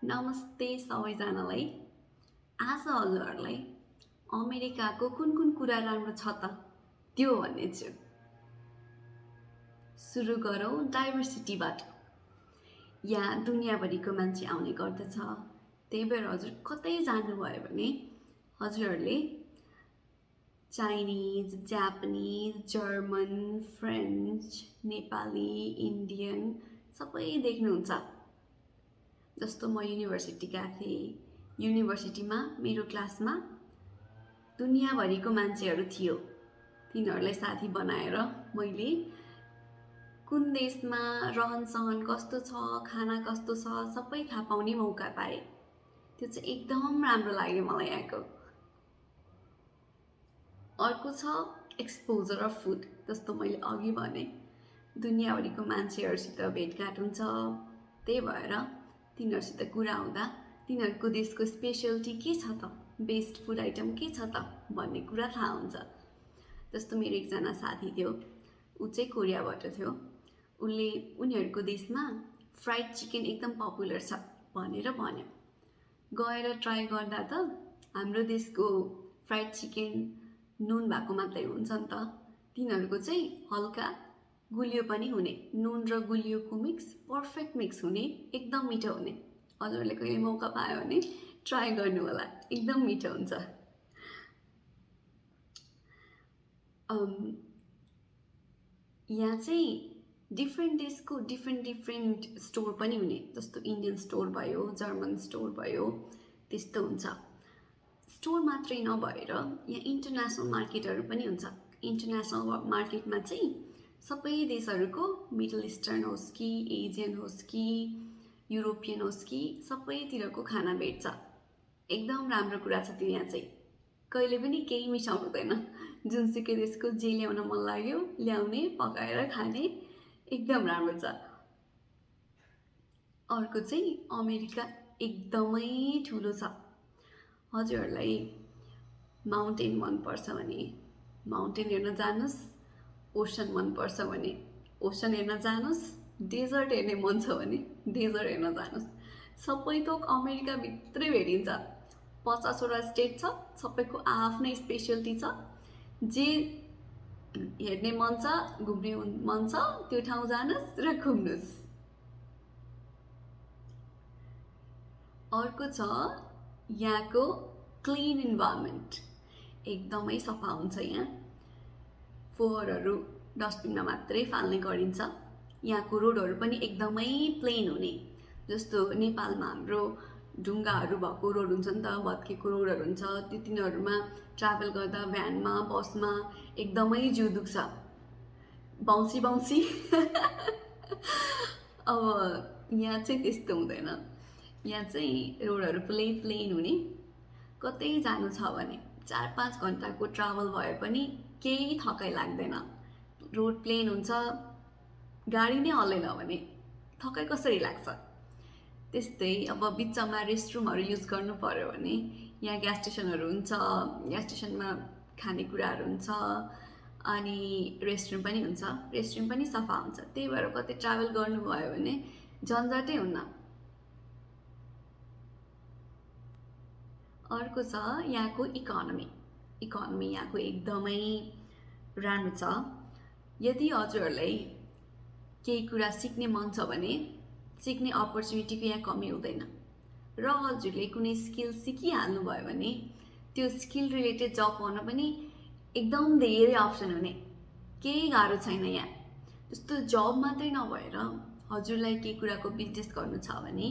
नमस्ते सबैजनालाई। आज हजुरहरूलाई अमेरिकाको कुन कुन कुरा राम्रो छ त त्यो भन्ने छु। सुरु गरौँ डाइभर्सिटीबाट। यहाँ दुनियाँभरिको मान्छे आउने गर्दछ, त्यही भएर हजुर कतै जानुभयो भने हजुरहरूले Chinese, Japanese, German, French, Nepali, Indian सबै देख्नुहुन्छ। जस्तो म युनिभर्सिटी गएको थिएँ, युनिभर्सिटीमा मेरो क्लासमा दुनियाँभरिको मान्छेहरू थियो। तिनीहरूलाई साथी बनाएर मैले कुन देशमा रहनसहन कस्तो छ, खाना कस्तो छ सबै थाहा पाउने मौका पाएँ। त्यो चाहिँ एकदम राम्रो लाग्यो मलाई यहाँको। अर्को छ एक्सपोजर अफ फुड। जस्तो मैले अघि भने दुनियाँभरिको मान्छेहरूसित भेटघाट हुन्छ, त्यही भएर तिनीहरूसित कुरा हुँदा तिनीहरूको देशको स्पेसलिटी के छ त, बेस्ट फुड आइटम के छ त भन्ने कुरा थाहा हुन्छ। जस्तो मेरो एकजना साथी थियो, ऊ चाहिँ कोरियाबाट थियो। उसले उनीहरूको देशमा फ्राइड चिकन एकदम पपुलर छ भनेर भन्यो। गएर ट्राई गर्दा त हाम्रो देशको फ्राइड चिकन नुन भएको मात्रै हुन्छ नि त, तिनीहरूको चाहिँ हल्का गुलियो पनि हुने, नुन र गुलियोको मिक्स पर्फेक्ट मिक्स हुने, एकदम मिठो हुने। हजुरहरूले कहिले मौका पायो भने ट्राई गर्नु होला, एकदम मिठो हुन्छ। यहाँ चाहिँ डिफ्रेन्ट देशको डिफ्रेन्ट स्टोर पनि हुने। जस्तो इन्डियन स्टोर भयो, जर्मन स्टोर भयो, त्यस्तो हुन्छ। स्टोर मात्रै नभएर यहाँ इन्टरनेसनल मार्केटहरू पनि हुन्छ। इन्टरनेसनल मार्केटमा चाहिँ सबै देशहरूको, मिडल इस्टर्न होस् कि एजियन होस् कि युरोपियन होस् कि सबैतिरको खाना भेट्छ। एकदम राम्रो कुरा छ त्यो। यहाँ चाहिँ कहिले पनि केही मिसाउनु हुँदैन। जुनसुकै देशको जे ल्याउन मन लाग्यो ल्याउने, पकाएर खाने, एकदम राम्रो छ। अर्को चाहिँ अमेरिका एकदमै ठुलो छ। हजुरहरूलाई माउन्टेन मनपर्छ भने माउन्टेन हेर्न जानुहोस्, ओसन मनपर्छ भने ओसन हेर्न जानुहोस्, डेजर्ट हेर्ने मन छ भने डेजर्ट हेर्न जानुहोस्। सबै थोक अमेरिकाभित्रै भेटिन्छ। 50वटा स्टेट छ, सबैको आफ्नै स्पेसलिटी छ। जे हेर्ने मन छ, घुम्ने मन छ, त्यो ठाउँ जानुहोस् र घुम्नुहोस्। अर्को छ यहाँको क्लिन इन्भाइरोमेन्ट। एकदमै सफा हुन्छ यहाँ। फोहोरहरू डस्टबिनमा मात्रै फाल्ने गरिन्छ। यहाँको रोडहरू पनि एकदमै प्लेन हुने। जस्तो नेपालमा हाम्रो ढुङ्गाहरू भएको रोड हुन्छ नि त, भत्केको रोडहरू हुन्छ, तिनीहरूमा ट्राभल गर्दा भ्यानमा, बसमा एकदमै जिउ दुख्छ, बाउन्सी बाउन्सी। अब यहाँ चाहिँ त्यस्तो हुँदैन। यहाँ चाहिँ रोडहरू प्लेन हुने। कतै जानु छ भने 4-5 घन्टाको ट्राभल भए पनि केही थकाइ लाग्दैन। रोड प्लेन हुन्छ, गाडी नै हल्लेन भने थकाइ कसरी लाग्छ। त्यस्तै अब बिचमा रेस्टरुमहरू युज गर्नु पर्यो भने यहाँ ग्यास स्टेसनहरू हुन्छ, ग्यास स्टेसनमा खानेकुराहरू हुन्छ, अनि रेस्टरुम पनि हुन्छ। रेस्टरुम पनि सफा हुन्छ, त्यही भएर कतै ट्राभल गर्नुभयो भने झन्झटै हुन्न। अर्को छ यहाँको इकोनोमी यहाँको एकदमै राम्रो छ। यदि हजुरहरूलाई केही कुरा सिक्ने मन छ भने सिक्ने अपर्च्युनिटीको यहाँ कमी हुँदैन। र हजुरले कुनै स्किल सिकिहाल्नु भयो भने त्यो स्किल रिलेटेड जब पाउन पनि एकदम धेरै अप्सन हुने, केही गाह्रो छैन यहाँ। जस्तो जब मात्रै नभएर हजुरलाई केही कुराको बिजनेस गर्नु छ भने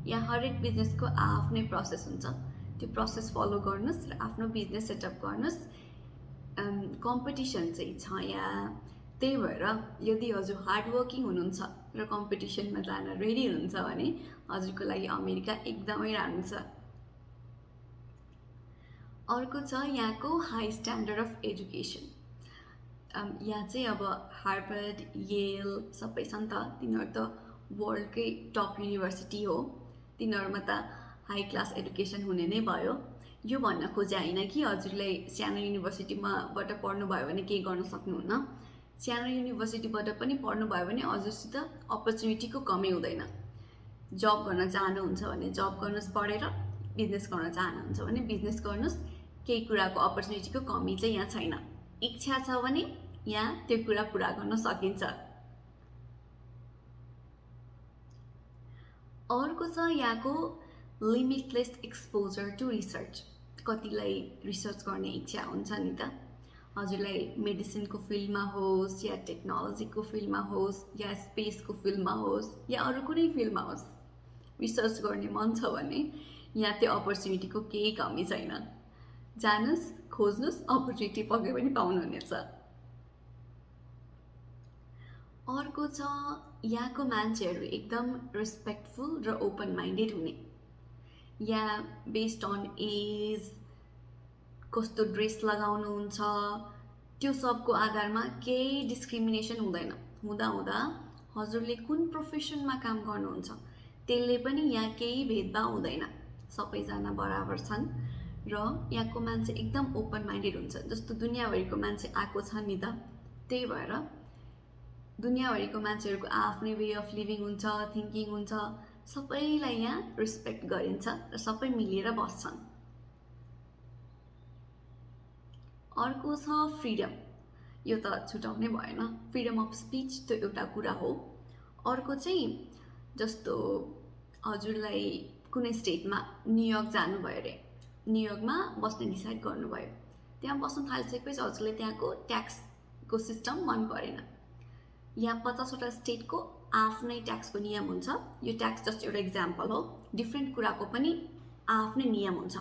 यहाँ हरेक बिजनेसको आफ्नै प्रोसेस हुन्छ। त्यो प्रोसेस फलो गर्नुहोस् र आफ्नो बिजनेस सेटअप गर्नुहोस्। कम्पिटिसन चाहिँ छ यहाँ, त्यही भएर यदि हजुर हार्डवर्किङ हुनुहुन्छ र कम्पिटिसनमा जान रेडी हुनुहुन्छ भने हजुरको लागि अमेरिका एकदमै राम्रो छ। अर्को छ यहाँको हाई स्ट्यान्डर्ड अफ एजुकेसन। यहाँ चाहिँ अब हार्वर्ड, येल सबै छ नि त, तिनीहरू त वर्ल्डकै टप युनिभर्सिटी हो। तिनीहरूमा त हाई क्लास एडुकेसन हुने नै भयो। यो भन्न खोजे होइन कि हजुरले सानो युनिभर्सिटीबाट पढ्नुभयो भने केही गर्न सक्नुहुन्न। सानो युनिभर्सिटीबाट पनि पढ्नुभयो भने हजुरसित अपर्च्युनिटीको कमी हुँदैन। जब गर्न चाहनुहुन्छ भने जब गर्नुहोस् पढेर, बिजनेस गर्न चाहनुहुन्छ भने बिजनेस गर्नुहोस्। केही कुराको अपर्च्युनिटीको कमी चाहिँ यहाँ छैन। इच्छा छ भने यहाँ त्यो कुरा पुरा गर्न सकिन्छ। अर्को छ यहाँको लिमिटलेस एक्सपोजर टु रिसर्च। कतिलाई रिसर्च गर्ने इच्छा हुन्छ नि त। हजुरलाई मेडिसिनको फिल्डमा होस् या टेक्नोलोजीको फिल्डमा होस् या स्पेसको फिल्डमा होस् या अरू कुनै फिल्डमा होस्, रिसर्च गर्ने मन छ भने यहाँ त्यो अपर्च्युनिटीको केही कमी छैन। जानुहोस्, खोज्नुहोस्, अपर्च्युनिटी पक्कै पनि पाउनुहुनेछ। अर्को छ यहाँको मान्छेहरू एकदम रेस्पेक्टफुल र ओपन माइन्डेड हुने। यहाँ बेस्ड अन एज, कस्तो ड्रेस लगाउनुहुन्छ, त्यो सबको आधारमा केही डिस्क्रिमिनेसन हुँदैन। हुँदा हजुरले कुन प्रोफेसनमा काम गर्नुहुन्छ त्यसले पनि यहाँ केही भेदभाव हुँदैन। सबैजना बराबर छन् र यहाँको मान्छे एकदम ओपन माइन्डेड हुन्छ। जस्तो दुनियाँभरिको मान्छे आएको छ नि त, त्यही भएर दुनियाँभरिको मान्छेहरूको आफ्नै वे अफ लिभिङ हुन्छ, थिङ्किङ हुन्छ। सबैलाई यहाँ रेस्पेक्ट गरिन्छ र सबै मिलेर बस्छन्। अर्को छ फ्रिडम। यो त छुटाउनै भएन, फ्रिडम अफ स्पिच त्यो एउटा कुरा हो। अर्को चाहिँ जस्तो हजुरलाई कुनै स्टेटमा न्युयोर्क जानुभयो अरे, न्युयोर्कमा बस्ने डिसाइड गर्नुभयो। त्यहाँ बस्न थालिसकेपछि हजुरले त्यहाँको ट्याक्सको सिस्टम मन परेन। यहाँ 50वटा स्टेटको आफ्नै ट्याक्सको नियम हुन्छ। यो ट्याक्स जस्ट एउटा इक्जाम्पल हो। डिफ्रेन्ट कुराको पनि आफ्नै नियम हुन्छ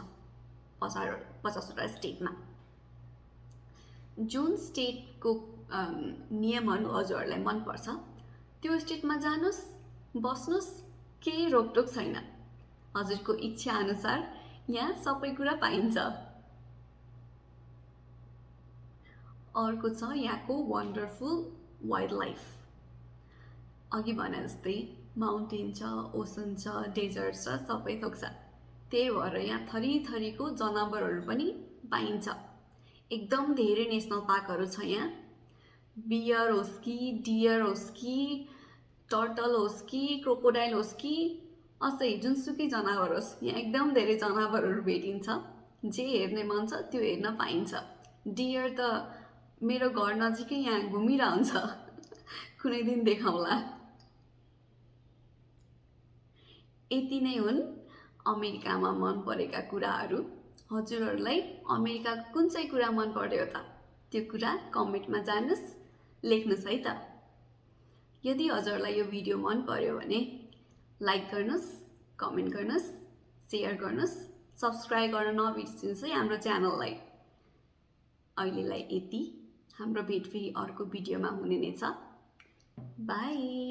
50वटा स्टेटमा। जुन स्टेटको नियमहरू हजुरहरूलाई मनपर्छ त्यो स्टेटमा जानुहोस्, बस्नुहोस्, केही रोकटोक छैन। हजुरको इच्छा अनुसार यहाँ सबै कुरा पाइन्छ। अर्को छ यहाँको वन्डरफुल वाइल्ड लाइफ। अघि भने जस्तै माउन्टेन छ, ओसन छ, डेजर्ट छ, सबै थोक छ। त्यही भएर यहाँ थरी थरीको जनावरहरू पनि पाइन्छ। एकदम धेरै नेसनल पार्कहरू छ यहाँ। बियर होस् कि, डियर होस् कि, टर्टल होस् कि, क्रोकोडाइल होस् कि, असै जुनसुकै जनावर होस्, यहाँ एकदम धेरै जनावरहरू भेटिन्छ। जे हेर्ने मन छ त्यो हेर्न पाइन्छ। डियर त मेरो घर नजिकै यहाँ घुमिरहन्छ, कुनै दिन देखाउँला। यति नै हुन् अमेरिकामा मन परेका कुराहरू। हजुरहरूलाई अमेरिकाको कुन चाहिँ कुरा मन पर्यो त? त्यो कुरा कमेन्टमा जानुहोस्, लेख्नुहोस् है त। यदि हजुरलाई यो भिडियो मन पर्यो भने लाइक गर्नुहोस्, कमेन्ट गर्नुहोस्, सेयर गर्नुहोस्, सब्सक्राइब गर्न नबिर्सिनुहोस् है हाम्रो च्यानललाई। अहिलेलाई यति। हाम्रो भेट फेरि अर्को भिडियोमा हुने नै छ। बाई।